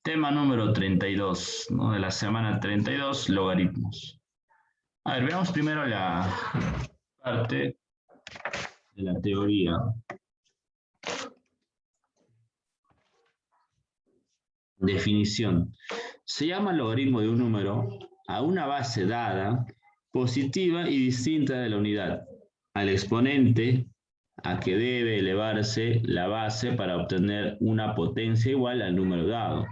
Tema número 32, ¿no? De la semana 32, logaritmos. A ver, veamos primero la parte de la teoría. Definición. Se llama logaritmo de un número a una base dada, positiva y distinta de la unidad, al exponente a que debe elevarse la base para obtener una potencia igual al número dado.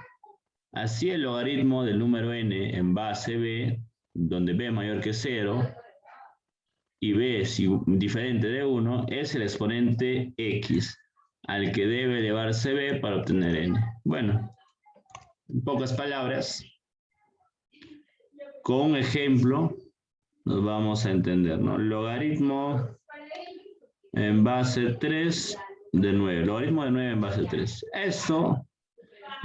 Así el logaritmo del número n en base b, donde b mayor que 0 y b es diferente de 1, es el exponente x, al que debe elevarse b para obtener n. Bueno, en pocas palabras, con un ejemplo nos vamos a entender, ¿no? Logaritmo en base 3 de 9. Logaritmo de 9 en base 3. Esto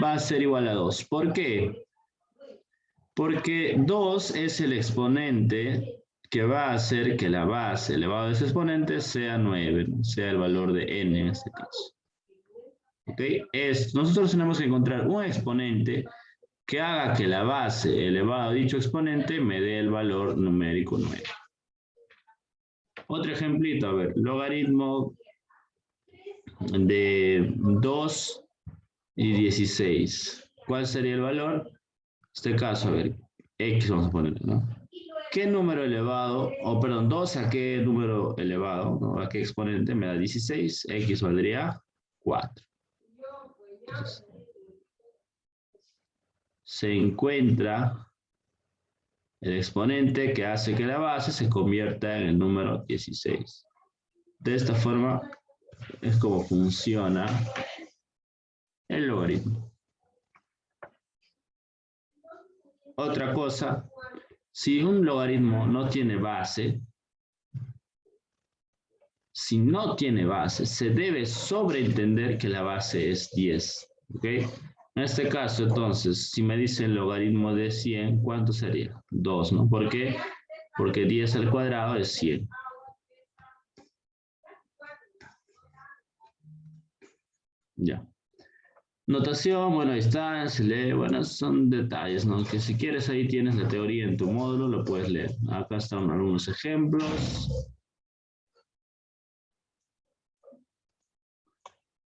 va a ser igual a 2. ¿Por qué? Porque 2 es el exponente que va a hacer que la base elevado a ese exponente sea 9, sea el valor de n en este caso. ¿Ok? Nosotros tenemos que encontrar un exponente que haga que la base elevada a dicho exponente me dé el valor numérico 9. Otro ejemplito, a ver, logaritmo de 2 y 16. ¿Cuál sería el valor? En este caso, a ver, x vamos a ponerle, ¿no? ¿Qué número elevado, o perdón, 2 a qué número elevado, ¿no? ¿A qué exponente me da 16? X valdría 4. Entonces, se encuentra el exponente que hace que la base se convierta en el número 16. De esta forma es como funciona el logaritmo. Otra cosa, si un logaritmo no tiene base, si no tiene base, se debe sobreentender que la base es 10. ¿Ok? En este caso, entonces, si me dicen logaritmo de 100, ¿cuánto sería? 2, ¿no? ¿Por qué? Porque 10 al cuadrado es 100. Ya. Notación, bueno, ahí está, se lee, bueno, son detalles, ¿no? Que si quieres ahí tienes la teoría en tu módulo, lo puedes leer. Acá están algunos ejemplos.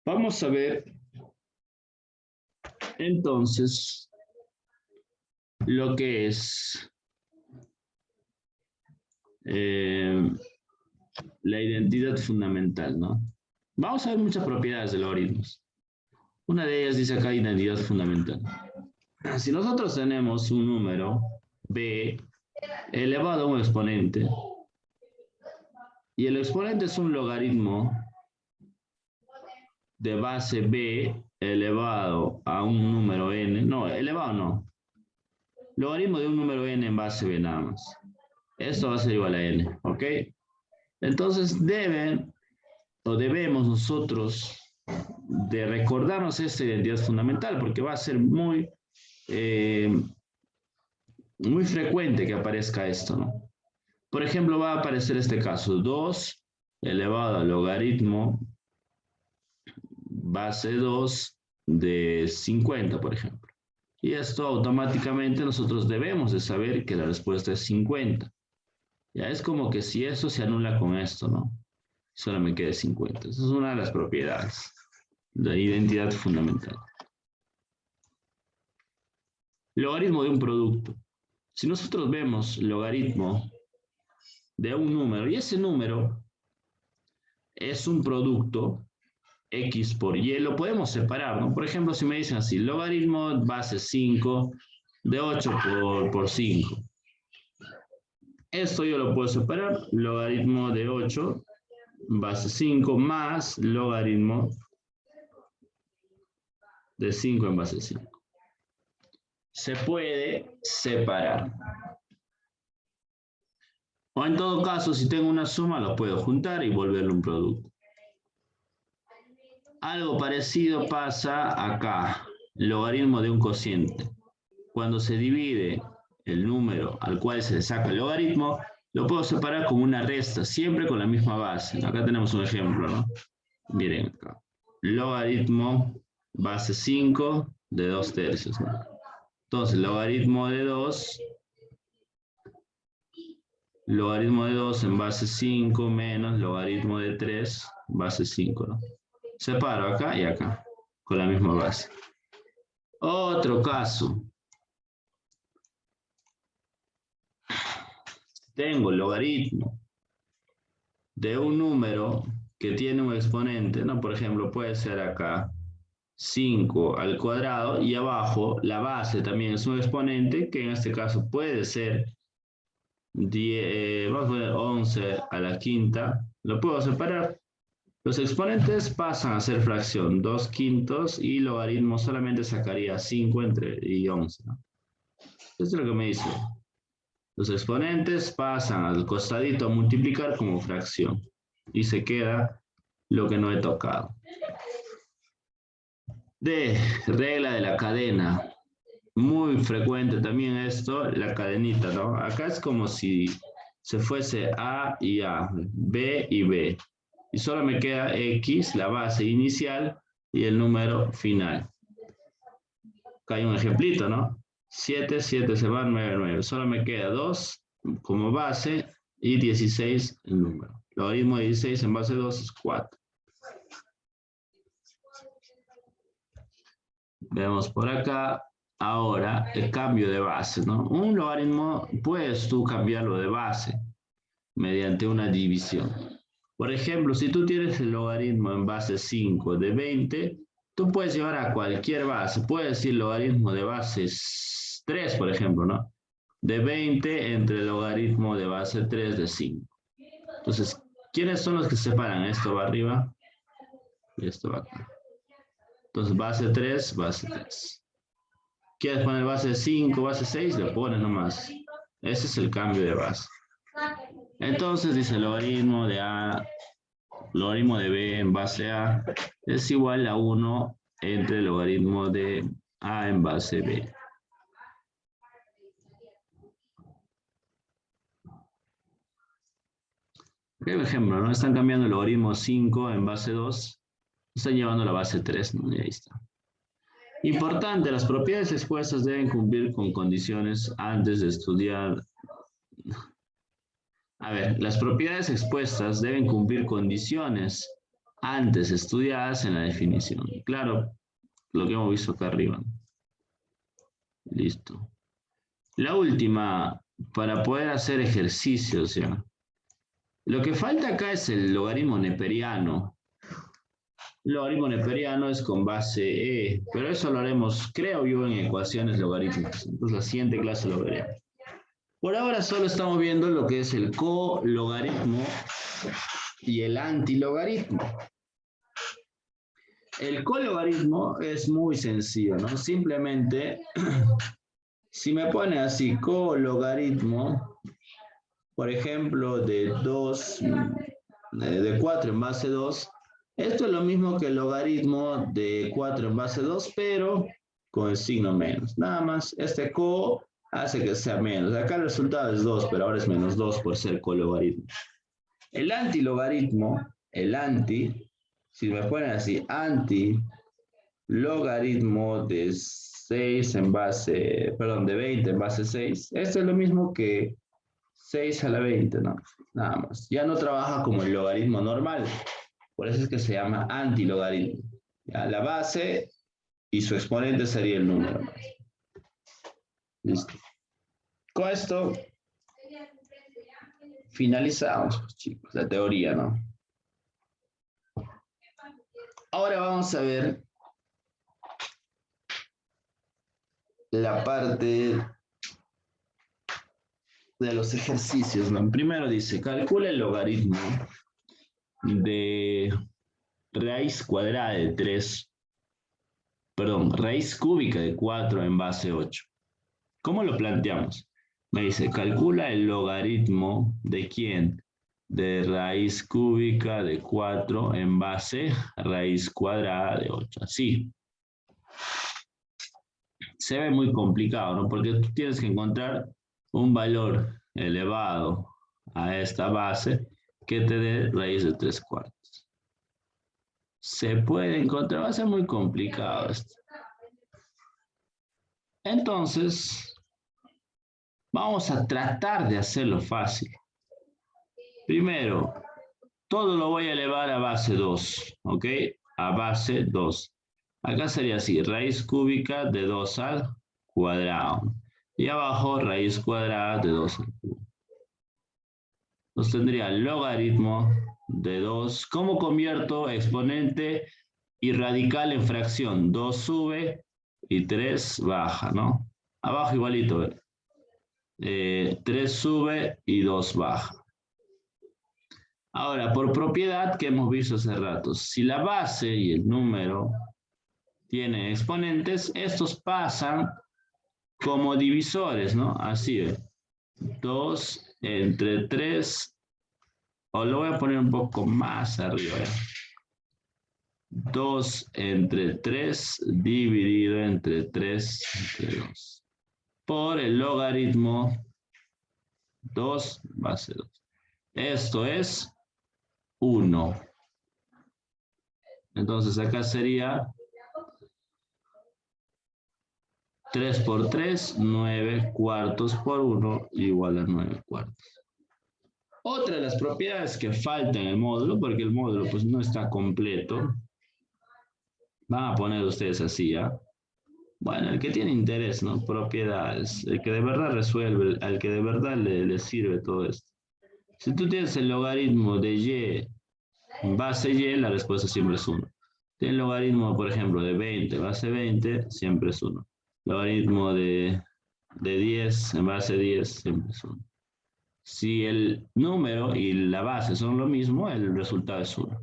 Vamos a ver, entonces, lo que es la identidad fundamental, ¿no? Vamos a ver muchas propiedades de logaritmos. Una de ellas dice acá identidad fundamental. Si nosotros tenemos un número b elevado a un exponente y el exponente es un logaritmo de base b elevado a un número n, no, elevado no, logaritmo de un número n en base b nada más. Esto va a ser igual a n, ¿ok? Entonces debemos nosotros de recordarnos esta identidad fundamental porque va a ser muy frecuente que aparezca esto, ¿no? Por ejemplo, va a aparecer este caso, 2 elevado al logaritmo base 2 de 50, por ejemplo. Y esto automáticamente nosotros debemos de saber que la respuesta es 50. Ya es como que si esto se anula con esto, ¿no? Solo me queda 50. Esa es una de las propiedades de identidad fundamental. Logaritmo de un producto. Si nosotros vemos logaritmo de un número y ese número es un producto x por y, lo podemos separar, ¿no? Por ejemplo, si me dicen así, logaritmo base 5 de 8 por 5. Esto yo lo puedo separar, logaritmo de 8 base 5 más logaritmo de 5 en base 5. Se puede separar. O en todo caso, si tengo una suma, lo puedo juntar y volverlo un producto. Algo parecido pasa acá, logaritmo de un cociente. Cuando se divide el número al cual se le saca el logaritmo, lo puedo separar como una resta, siempre con la misma base. Acá tenemos un ejemplo, ¿no? Miren acá. Logaritmo base 5 de 2 tercios, ¿no? Entonces, logaritmo de 2 en base 5 menos logaritmo de 3 base 5, ¿no? Separo acá y acá, con la misma base. Otro caso. Tengo el logaritmo de un número que tiene un exponente, ¿no? Por ejemplo, puede ser acá 5 al cuadrado y abajo la base también es un exponente que en este caso puede ser 10, vamos a poner 11 a la quinta. Lo puedo separar. Los exponentes pasan a ser fracción, 2 quintos y logaritmo solamente sacaría 5 y 11, ¿no? Esto es lo que me dice. Los exponentes pasan al costadito a multiplicar como fracción y se queda lo que no he tocado. D, regla de la cadena. Muy frecuente también esto, la cadenita, ¿no? Acá es como si se fuese A y A, B y B. Y solo me queda X, la base inicial, y el número final. Acá hay un ejemplito, ¿no? 7, 7 se va, 9, 9. Solo me queda 2 como base y 16 el número. Logaritmo de 16 en base 2 es 4. Vemos por acá, ahora el cambio de base, ¿no? Un logaritmo puedes tú cambiarlo de base mediante una división. Por ejemplo, si tú tienes el logaritmo en base 5 de 20, tú puedes llevar a cualquier base. Puedes decir logaritmo de base 3, por ejemplo, ¿no? De 20 entre el logaritmo de base 3 de 5. Entonces, ¿quiénes son los que separan? Esto va arriba y esto va acá. Entonces, base 3, base 3. ¿Quieres poner base 5, base 6? Le pones nomás. Ese es el cambio de base. Entonces, dice logaritmo de A, logaritmo de B en base A es igual a 1 entre el logaritmo de A en base B. Por ejemplo, ¿no? Están cambiando el logaritmo 5 en base 2, están llevando la base 3, ¿no? Y ahí está. Importante, las propiedades expuestas deben cumplir con condiciones antes de estudiar. A ver, las propiedades expuestas deben cumplir condiciones antes estudiadas en la definición. Claro, lo que hemos visto acá arriba. Listo. La última, para poder hacer ejercicios, ¿ya? Lo que falta acá es el logaritmo neperiano. El logaritmo neperiano es con base E, pero eso lo haremos, creo yo, en ecuaciones logarítmicas. Entonces la siguiente clase lo veremos. Por ahora solo estamos viendo lo que es el cologaritmo y el antilogaritmo. El cologaritmo es muy sencillo, ¿no? Simplemente, si me pone así, cologaritmo, por ejemplo, de 4 en base 2, esto es lo mismo que el logaritmo de 4 en base 2, pero con el signo menos. Nada más, este co hace que sea menos. Acá el resultado es 2, pero ahora es menos 2 por ser cologaritmo. El antilogaritmo, si me ponen así, antilogaritmo de 6 en base, perdón, de 20 en base 6, esto es lo mismo que 6 a la 20, ¿no? Nada más. Ya no trabaja como el logaritmo normal. Por eso es que se llama antilogaritmo. Ya, la base y su exponente sería el número. Listo. Con esto finalizamos, chicos, la teoría, ¿no? Ahora vamos a ver la parte de los ejercicios, ¿no? Primero dice, calcula el logaritmo de raíz cuadrada de 3, perdón, raíz cúbica de 4 en base 8. ¿Cómo lo planteamos? Me dice, calcula el logaritmo de quién? De raíz cúbica de 4 en base raíz cuadrada de 8. Así. Se ve muy complicado, ¿no? Porque tú tienes que encontrar un valor elevado a esta base que te dé raíz de 3 cuartos. Se puede encontrar, va a ser muy complicado esto. Entonces, vamos a tratar de hacerlo fácil. Primero, todo lo voy a elevar a base 2, ¿ok? A base 2. Acá sería así, raíz cúbica de 2 al cuadrado. Y abajo, raíz cuadrada de 2 al cubo. Entonces tendría logaritmo de 2. ¿Cómo convierto exponente y radical en fracción? 2 sube y 3 baja, ¿no? Abajo igualito, 3 sube y 2 baja. Ahora, por propiedad que hemos visto hace rato, si la base y el número tienen exponentes, estos pasan como divisores, ¿no? Así es. 2 entre 3, o lo voy a poner un poco más arriba. 2 entre 3 dividido entre 3 entre 2. Por el logaritmo 2 base 2. Esto es 1. Entonces acá sería 3 por 3, 9 cuartos por 1 igual a 9 cuartos. Otra de las propiedades que falta en el módulo, porque el módulo pues no está completo, van a poner ustedes así, ¿ya? Bueno, el que tiene interés, ¿no? Propiedades, el que de verdad resuelve, al que de verdad le sirve todo esto. Si tú tienes el logaritmo de y base y, la respuesta siempre es 1. Tienes el logaritmo, por ejemplo, de 20 base 20, siempre es 1. Logaritmo de 10 en base 10, siempre es 1. Si el número y la base son lo mismo, el resultado es 1.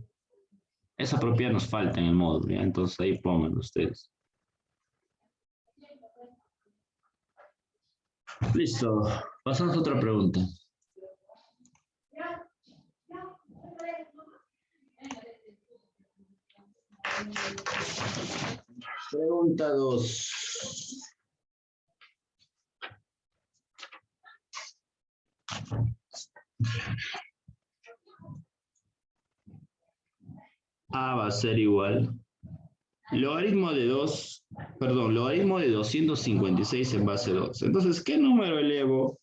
Esa propiedad nos falta en el módulo, ¿ya? Entonces ahí pongan ustedes. Listo. Pasamos a otra pregunta. Pregunta 2. A va a ser igual. Logaritmo de 2, perdón, logaritmo de 256 en base 2. Entonces, ¿qué número elevo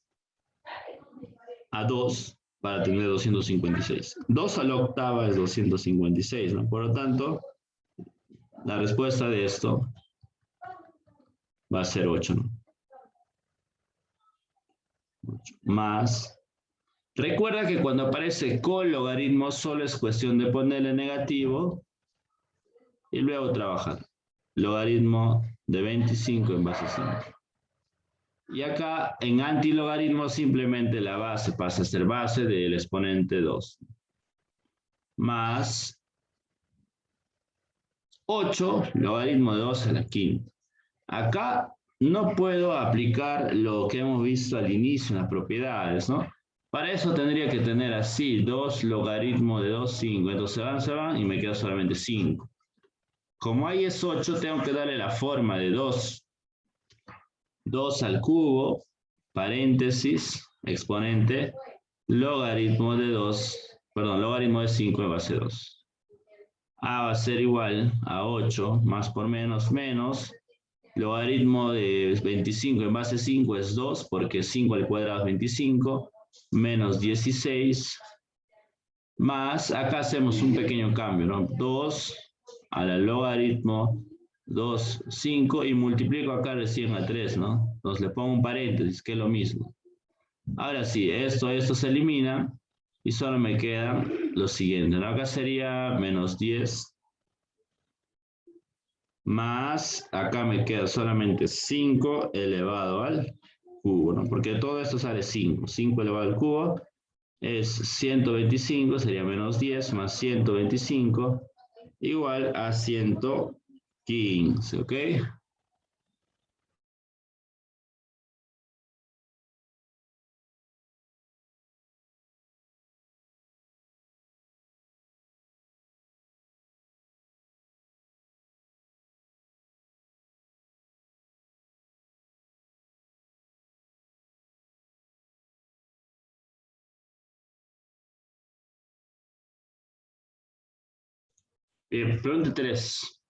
a 2 para tener 256? 2 a la octava es 256, ¿no? Por lo tanto, la respuesta de esto va a ser 8, ¿no? 8. Más. Recuerda que cuando aparece cologaritmo solo es cuestión de ponerle negativo y luego trabajar. Logaritmo de 25 en base 5. Y acá en antilogaritmo simplemente la base pasa a ser base del exponente 2. Más 8, logaritmo de 2 a la quinta. Acá no puedo aplicar lo que hemos visto al inicio en las propiedades, ¿no? Para eso tendría que tener así, 2 logaritmo de 2, 5. Entonces se van y me queda solamente 5. Como ahí es 8, tengo que darle la forma de 2. 2 al cubo, paréntesis, exponente, logaritmo de 2, perdón, logaritmo de 5 en base 2. A va a ser igual a 8, más por menos, menos. Logaritmo de 25 en base 5 es 2, porque 5 al cuadrado es 25, menos 16, más, acá hacemos un pequeño cambio, ¿no? 2 a la logaritmo 2, 5 y multiplico acá recién a 3, ¿no? Entonces le pongo un paréntesis, que es lo mismo. Ahora sí, esto se elimina y solo me queda lo siguiente, ¿no? Acá sería menos 10 más, acá me queda solamente 5 elevado al cubo, ¿no? Porque todo esto sale 5. 5 elevado al cubo es 125, sería menos 10 más 125 igual a 115, ¿ok? Pregunta 3.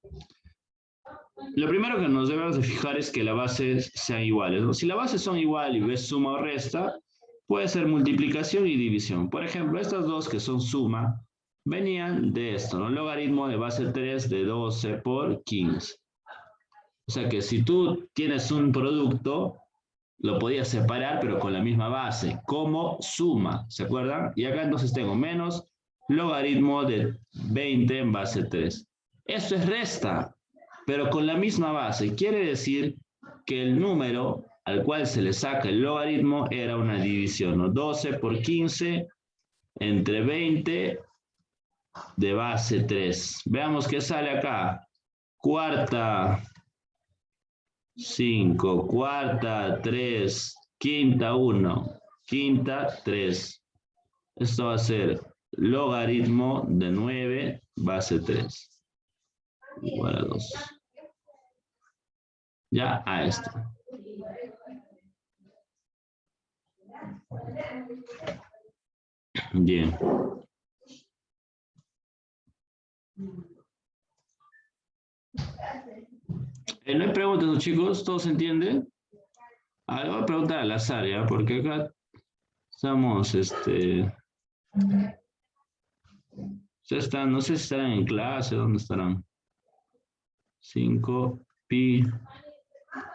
Lo primero que nos debemos de fijar es que las bases sean iguales, ¿no? Si las bases son iguales y ves suma o resta, puede ser multiplicación y división. Por ejemplo, estas dos que son suma, venían de esto, ¿no? Logaritmo de base 3 de 12 por 15. O sea que si tú tienes un producto, lo podías separar, pero con la misma base, como suma, ¿se acuerdan? Y acá entonces tengo menos logaritmo de 20 en base 3. Esto es resta, pero con la misma base. Quiere decir que el número al cual se le saca el logaritmo era una división, ¿no? 12 por 15 entre 20 de base 3. Veamos qué sale acá. Cuarta, 5, cuarta, 3, quinta, 1, quinta, 3. Esto va a ser logaritmo de 9, base 3. Igual a 2. Ya a esto. Bien. No hay preguntas, ¿no, chicos? ¿Todo se entiende? Ahora voy a preguntar al azar, ¿ya? Porque acá estamos, están, no sé si estarán en clase, ¿dónde estarán? 5 pi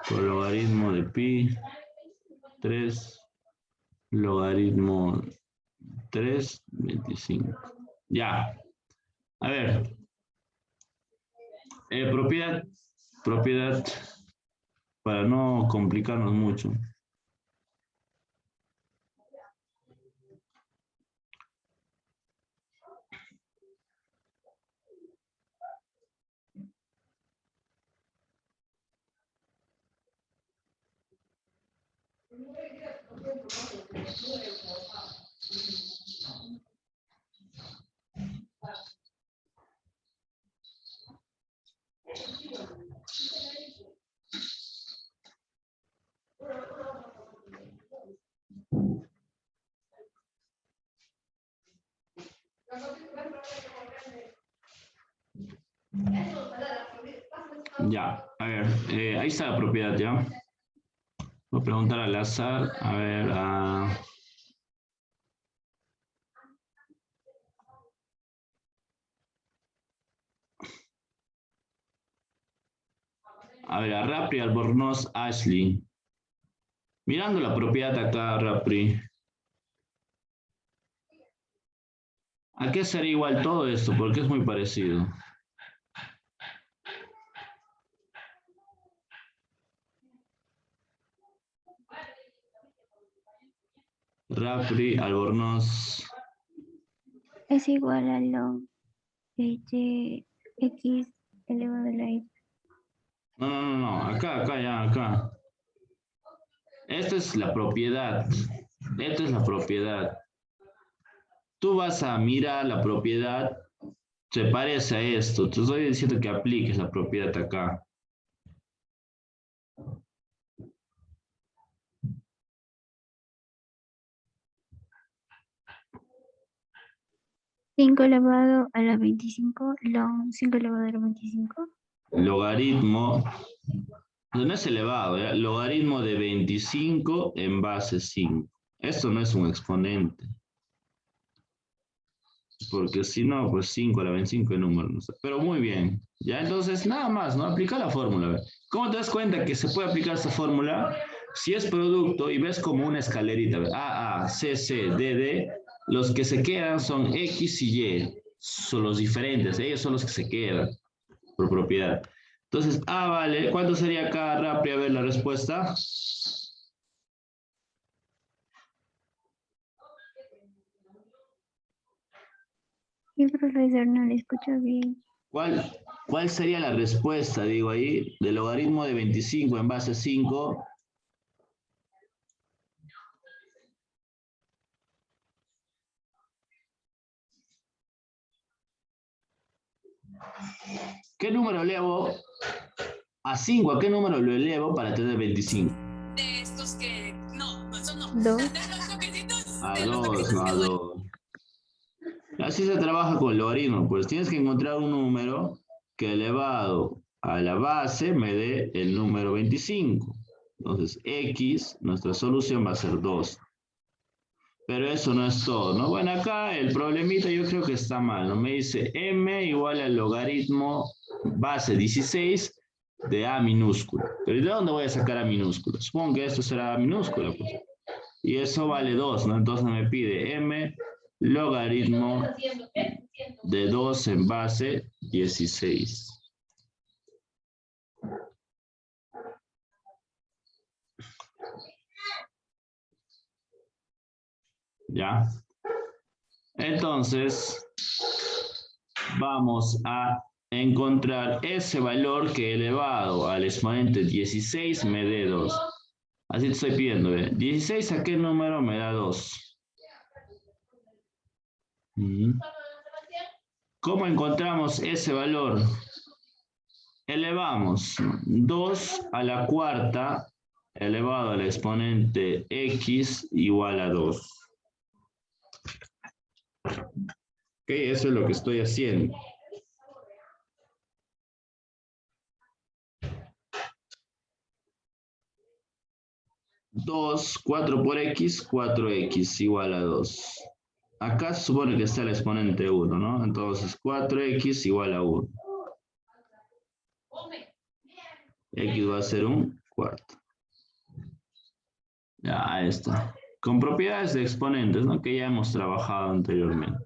por logaritmo de pi, 3 logaritmo 3, 25. Ya. A ver. Propiedad, para no complicarnos mucho. Ya, a ver, ahí está la propiedad, ¿ya? Voy a preguntar al azar, a ver, a Rapri, Albornoz, Ashley. Mirando la propiedad acá, Rapri. ¿A qué sería igual todo esto? Porque es muy parecido. Rapri, Albornoz. Es igual a lo de x elevado a la y. No. Acá. Esta es la propiedad. Esta es la propiedad. Tú vas a mirar la propiedad, se parece a esto. Te estoy diciendo que apliques la propiedad acá. Cinco elevado a la 25, 5 elevado a la 25. Logaritmo, no es elevado, ¿ya? Logaritmo de 25 en base 5. Esto no es un exponente. Porque si no, pues 5 a la 25 es número. No sé. Pero muy bien. Ya entonces, nada más, ¿no? Aplica la fórmula. ¿Cómo te das cuenta que se puede aplicar esta fórmula? Si es producto y ves como una escalerita. A, C, C, D, D. Los que se quedan son X y Y. Son los diferentes. Ellos son los que se quedan por propiedad. Entonces, vale. ¿Cuánto sería acá, Rapri? A ver la respuesta. Sí, profesor, no le escucho bien. ¿Cuál sería la respuesta, digo ahí, del logaritmo de 25 en base 5? ¿Qué número elevo a 5? ¿A qué número lo elevo para tener 25? De estos que... No, eso no. 2. A 2, no a 2. Así se trabaja con logaritmo, pues tienes que encontrar un número que elevado a la base me dé el número 25. Entonces, x, nuestra solución va a ser 2. Pero eso no es todo, ¿no? Bueno, acá el problemita yo creo que está mal, ¿no? Me dice m igual al logaritmo base 16 de a minúscula. Pero ¿de dónde voy a sacar a minúscula? Supongo que esto será a minúscula, pues. Y eso vale 2, ¿no? Entonces me pide m logaritmo de 2 en base 16. ¿Ya? Entonces, vamos a encontrar ese valor que elevado al exponente 16 me dé 2. Así te estoy pidiendo, ¿eh? 16 a qué número me da 2. ¿Cómo encontramos ese valor? Elevamos 2 a la cuarta elevado al exponente x igual a 2. Ok, eso es lo que estoy haciendo. Dos, 4 por x, 4x igual a 2. Acá se supone que está el exponente 1, ¿no? Entonces 4x igual a 1. X va a ser un cuarto. Ya, ahí está. Con propiedades de exponentes, ¿no? Que ya hemos trabajado anteriormente.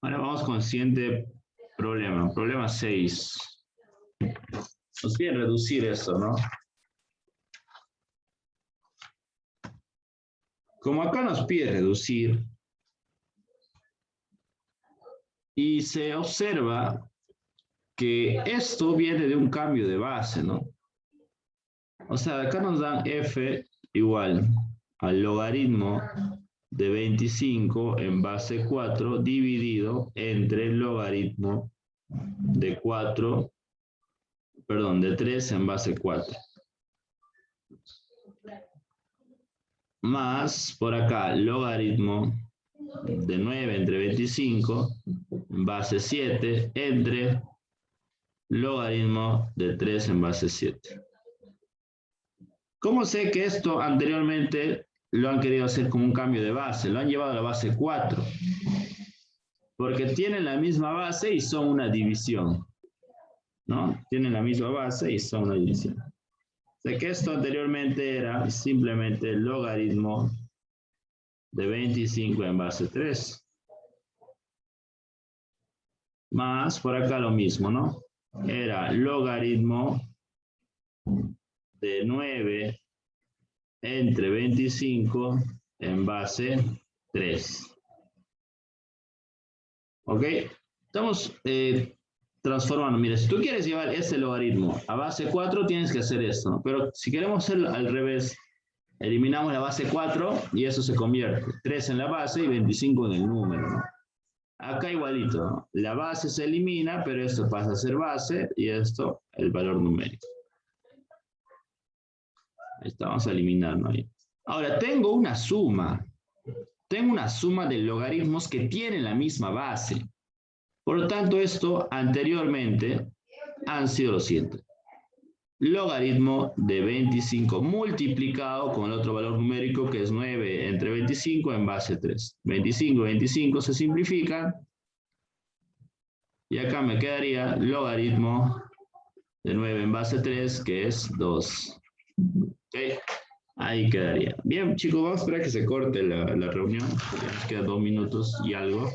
Ahora vamos con el siguiente problema. Problema 6. Nos pide reducir esto, ¿no? Como acá nos pide reducir, y se observa que esto viene de un cambio de base, ¿no? O sea, acá nos dan f igual al logaritmo de 25 en base 4 dividido entre el logaritmo de 3 en base 4. Más, por acá, logaritmo de 9 entre 25 en base 7 entre logaritmo de 3 en base 7. ¿Cómo sé que esto anteriormente lo han querido hacer como un cambio de base? Lo han llevado a la base 4. Porque tienen la misma base y son una división. ¿No? Tienen la misma base y son una división. Sé que esto anteriormente era simplemente el logaritmo de 25 en base 3. Más, por acá lo mismo, ¿no? Era logaritmo de 9 entre 25 en base 3. ¿Ok? Estamos transformando. Mira, si tú quieres llevar este logaritmo a base 4, tienes que hacer esto, ¿no? Pero si queremos hacerlo al revés, eliminamos la base 4 y eso se convierte. 3 en la base y 25 en el número, ¿no? Acá igualito, ¿no? La base se elimina, pero esto pasa a ser base y esto el valor numérico. Ahí está, vamos a eliminarlo ahí. Ahora, tengo una suma. Tengo una suma de logaritmos que tienen la misma base. Por lo tanto, esto anteriormente han sido lo siguiente. Logaritmo de 25 multiplicado con el otro valor numérico que es 9 entre 25 en base 3. 25 y 25 se simplifican. Y acá me quedaría logaritmo de 9 en base 3 que es 2. ¿Ok? Ahí quedaría. Bien, chicos, vamos a esperar que se corte la reunión. Ya nos quedan 2 minutos y algo.